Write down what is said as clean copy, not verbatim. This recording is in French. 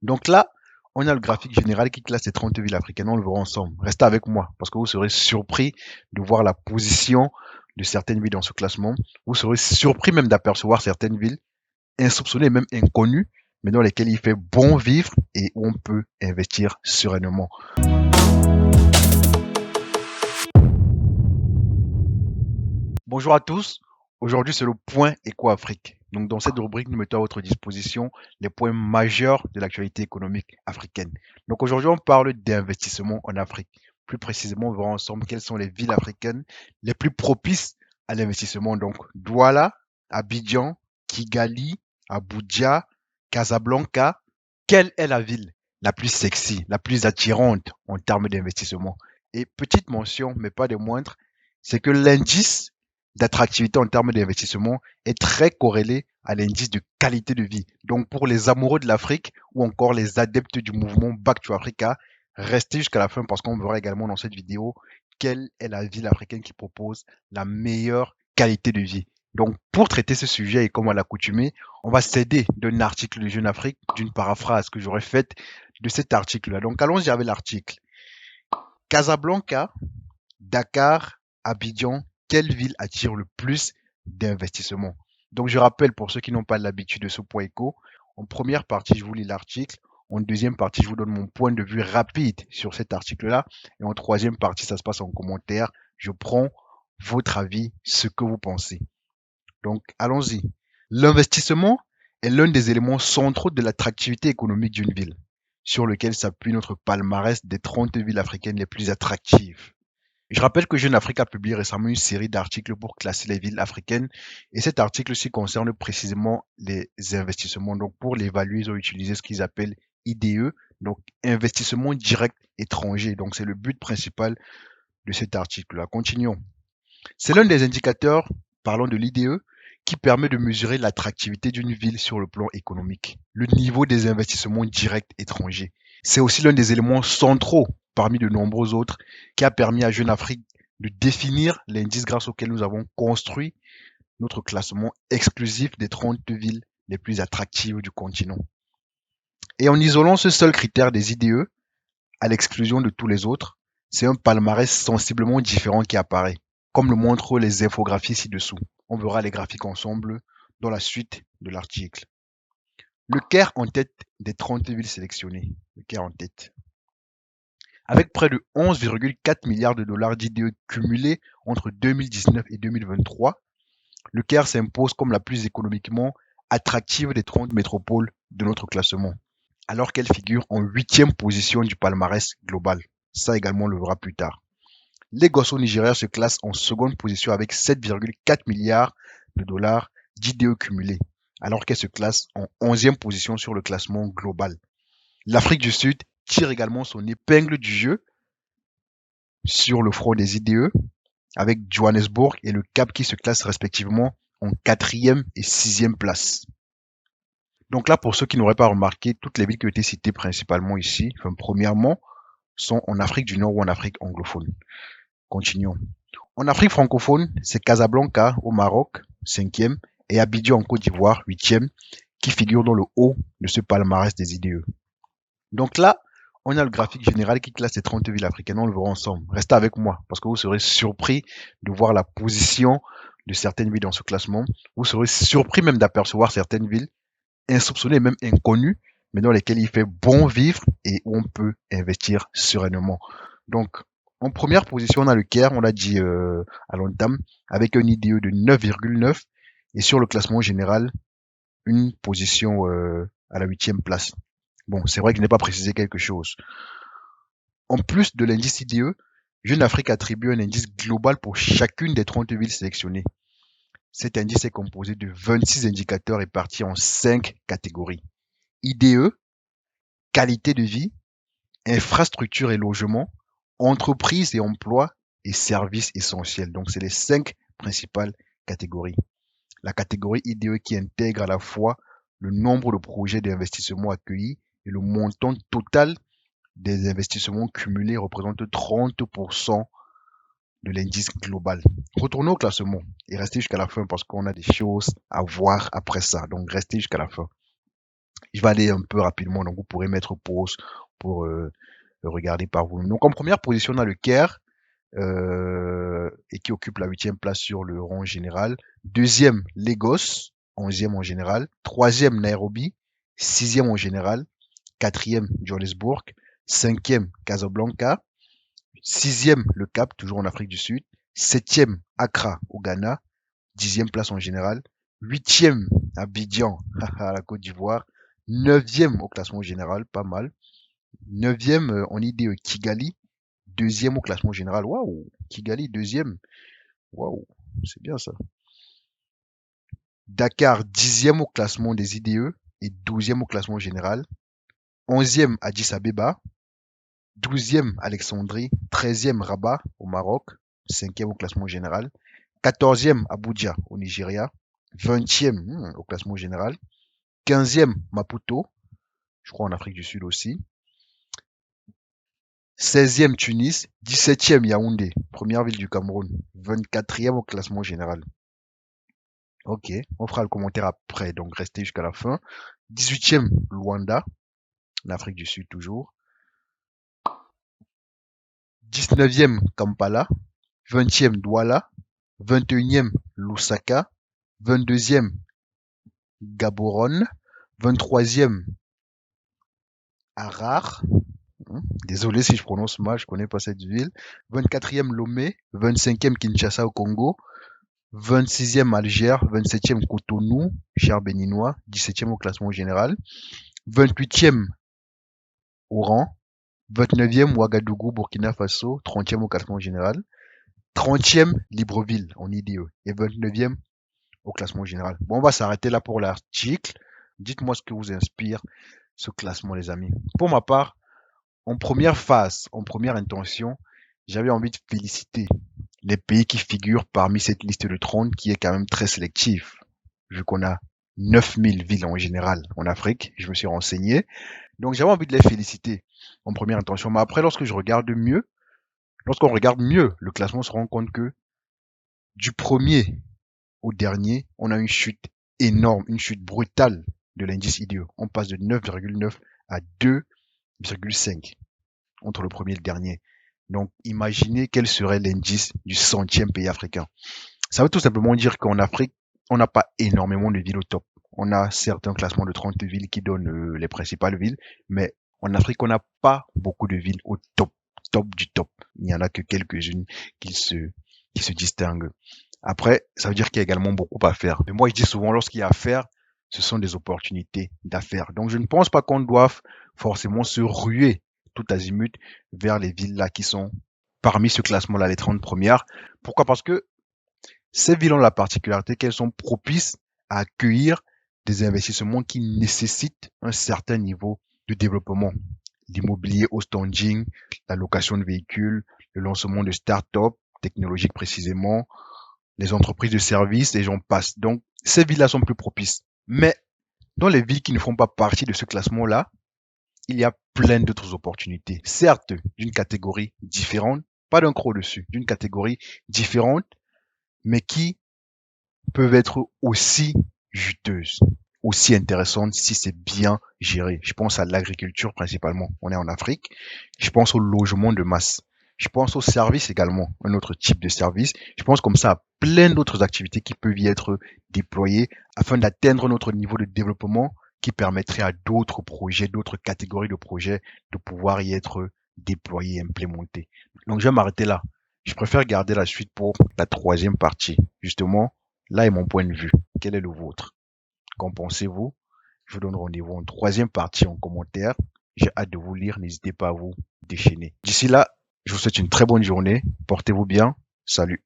Donc là, on a le graphique général qui classe les 30 villes africaines. On le verra ensemble. Restez avec moi parce que vous serez surpris de voir la position de certaines villes dans ce classement. Vous serez surpris même d'apercevoir certaines villes insoupçonnées, même inconnues, mais dans lesquelles il fait bon vivre et où on peut investir sereinement. Bonjour à tous. Aujourd'hui, c'est le point Éco-Afrique. Donc, dans cette rubrique, nous mettons à votre disposition les points majeurs de l'actualité économique africaine. Donc, aujourd'hui, on parle d'investissement en Afrique. Plus précisément, on verra ensemble quelles sont les villes africaines les plus propices à l'investissement. Donc, Douala, Abidjan, Kigali, Abuja, Casablanca. Quelle est la ville la plus sexy, la plus attirante en termes d'investissement? Et petite mention, mais pas des moindres, c'est que l'indice d'attractivité en termes d'investissement est très corrélé à l'indice de qualité de vie. Donc, pour les amoureux de l'Afrique ou encore les adeptes du mouvement Back to Africa, restez jusqu'à la fin parce qu'on verra également dans cette vidéo quelle est la ville africaine qui propose la meilleure qualité de vie. Donc, pour traiter ce sujet et comme à l'accoutumée, on va s'aider d'un article de Jeune Afrique, d'une paraphrase que j'aurais faite de cet article-là. Donc, allons-y avec l'article. Casablanca, Dakar, Abidjan, quelle ville attire le plus d'investissements? Donc, je rappelle pour ceux qui n'ont pas l'habitude de ce point éco, en première partie, je vous lis l'article. En deuxième partie, je vous donne mon point de vue rapide sur cet article-là. Et en troisième partie, ça se passe en commentaire. Je prends votre avis, ce que vous pensez. Donc, allons-y. L'investissement est l'un des éléments centraux de l'attractivité économique d'une ville, sur lequel s'appuie notre palmarès des 30 villes africaines les plus attractives. Je rappelle que Jeune Afrique a publié récemment une série d'articles pour classer les villes africaines et cet article-ci concerne précisément les investissements. Donc pour l'évaluer, ils ont utilisé ce qu'ils appellent IDE, donc investissement direct étranger. Donc c'est le but principal de cet article-là. Continuons. C'est l'un des indicateurs, parlons de l'IDE, qui permet de mesurer l'attractivité d'une ville sur le plan économique, le niveau des investissements directs étrangers. C'est aussi l'un des éléments centraux parmi de nombreux autres qui a permis à Jeune Afrique de définir l'indice grâce auquel nous avons construit notre classement exclusif des 30 villes les plus attractives du continent. Et en isolant ce seul critère des IDE, à l'exclusion de tous les autres, c'est un palmarès sensiblement différent qui apparaît, comme le montrent les infographies ci-dessous. On verra les graphiques ensemble dans la suite de l'article. Le Caire en tête des 30 villes sélectionnées. Le Caire en tête. Avec près de 11,4 milliards de dollars d'IDE cumulés entre 2019 et 2023, le Caire s'impose comme la plus économiquement attractive des 30 métropoles de notre classement, alors qu'elle figure en 8e position du palmarès global. Ça également, on le verra plus tard. Lagos au Nigeria se classe en seconde position avec 7,4 milliards de dollars d'IDE cumulés, alors qu'elle se classe en 11e position sur le classement global. L'Afrique du Sud tire également son épingle du jeu sur le front des IDE, avec Johannesburg et le Cap qui se classent respectivement en 4e et 6e place. Donc là, pour ceux qui n'auraient pas remarqué, toutes les villes qui ont été citées principalement ici, premièrement, sont en Afrique du Nord ou en Afrique anglophone. Continuons. En Afrique francophone, c'est Casablanca au Maroc, 5e, et Abidjan en Côte d'Ivoire, 8e, qui figurent dans le haut de ce palmarès des IDE. Donc là, on a le graphique général qui classe les 30 villes africaines. On le verra ensemble. Restez avec moi parce que vous serez surpris de voir la position de certaines villes dans ce classement. Vous serez surpris même d'apercevoir certaines villes insoupçonnées, même inconnues, mais dans lesquelles il fait bon vivre et où on peut investir sereinement. Donc, en première position, on a le Caire, on l'a dit à l'entame, avec un IDE de 9,9 et sur le classement général, une position à la 8e place. Bon, c'est vrai que je n'ai pas précisé quelque chose. En plus de l'indice IDE, Jeune Afrique attribue un indice global pour chacune des 30 villes sélectionnées. Cet indice est composé de 26 indicateurs répartis en 5 catégories. IDE, qualité de vie, infrastructure et logement, entreprise et emploi et services essentiels. Donc, c'est les 5 principales catégories. La catégorie IDE qui intègre à la fois le nombre de projets d'investissement accueillis et le montant total des investissements cumulés représente 30% de l'indice global. Retournons au classement et restez jusqu'à la fin parce qu'on a des choses à voir après ça. Donc, restez jusqu'à la fin. Je vais aller un peu rapidement, donc vous pourrez mettre pause pour regarder par vous. Donc en première position, on a le Caire, et qui occupe la huitième place sur le rang général. Deuxième, Lagos, onzième en général. Troisième, Nairobi, sixième en général. Quatrième, Johannesburg. Cinquième, Casablanca. Sixième, le Cap, toujours en Afrique du Sud. Septième, Accra, au Ghana. Dixième place en général. Huitième, Abidjan, à la Côte d'Ivoire. Neuvième au classement général, pas mal. Neuvième, on y dit Kigali. Deuxième au classement général. Waouh, Kigali, deuxième. Waouh, c'est bien ça. Dakar, dixième au classement des IDE et douzième au classement général. Onzième, Addis Abeba. Douzième, Alexandrie. Treizième, Rabat, au Maroc. Cinquième au classement général. Quatorzième, Abuja, au Nigeria. Vingtième, au classement général. Quinzième, Maputo, je crois en Afrique du Sud aussi. 16e Tunis, 17e Yaoundé, première ville du Cameroun, 24e au classement général. Ok, on fera le commentaire après, donc restez jusqu'à la fin. 18e Luanda, en Afrique du Sud toujours. 19e Kampala, 20e Douala, 21e Lusaka, 22e Gaborone, 23e Harar. Désolé si je prononce mal, je connais pas cette ville. 24e Lomé, 25e Kinshasa au Congo, 26e Alger, 27e Cotonou, cher béninois, 17e au classement général, 28e Oran, 29e Ouagadougou, Burkina Faso, 30e au classement général, 30e Libreville en IDE et 29e au classement général. Bon, on va s'arrêter là pour l'article. Dites-moi ce que vous inspire ce classement, les amis. Pour ma part, en première phase, en première intention, j'avais envie de féliciter les pays qui figurent parmi cette liste de 30 qui est quand même très sélective. Vu qu'on a 9000 villes en général en Afrique, je me suis renseigné. Donc j'avais envie de les féliciter en première intention. Mais après, lorsqu'on regarde mieux le classement, on se rend compte que du premier au dernier, on a une chute énorme, une chute brutale de l'indice IDE. On passe de 9,9 à 2,5 entre le premier et le dernier. Donc, imaginez quel serait l'indice du centième pays africain. Ça veut tout simplement dire qu'en Afrique, on n'a pas énormément de villes au top. On a certains classements de 30 villes qui donnent les principales villes, mais en Afrique, on n'a pas beaucoup de villes au top, top du top. Il n'y en a que quelques-unes qui se distinguent. Après, ça veut dire qu'il y a également beaucoup à faire. Mais moi, je dis souvent, lorsqu'il y a à faire, ce sont des opportunités d'affaires. Donc, je ne pense pas qu'on doive forcément se ruer tout azimut vers les villes là qui sont parmi ce classement-là, les 30 premières. Pourquoi? Parce que ces villes ont la particularité qu'elles sont propices à accueillir des investissements qui nécessitent un certain niveau de développement. L'immobilier au standing, la location de véhicules, le lancement de start-up technologiques précisément, les entreprises de services et j'en passe. Donc, ces villes-là sont plus propices. Mais dans les villes qui ne font pas partie de ce classement-là, il y a plein d'autres opportunités. Certes, d'une catégorie différente, pas d'un cran dessus, d'une catégorie différente, mais qui peuvent être aussi juteuses, aussi intéressantes si c'est bien géré. Je pense à l'agriculture principalement. On est en Afrique. Je pense au logement de masse. Je pense aux services également, un autre type de service. Je pense comme ça à plein d'autres activités qui peuvent y être déployées afin d'atteindre notre niveau de développement qui permettrait à d'autres projets, d'autres catégories de projets de pouvoir y être déployés et implémentés. Donc je vais m'arrêter là. Je préfère garder la suite pour la troisième partie. Justement, là est mon point de vue. Quel est le vôtre? Qu'en pensez-vous? Je vous donne rendez-vous en troisième partie en commentaire. J'ai hâte de vous lire. N'hésitez pas à vous déchaîner. D'ici là, je vous souhaite une très bonne journée. Portez-vous bien. Salut.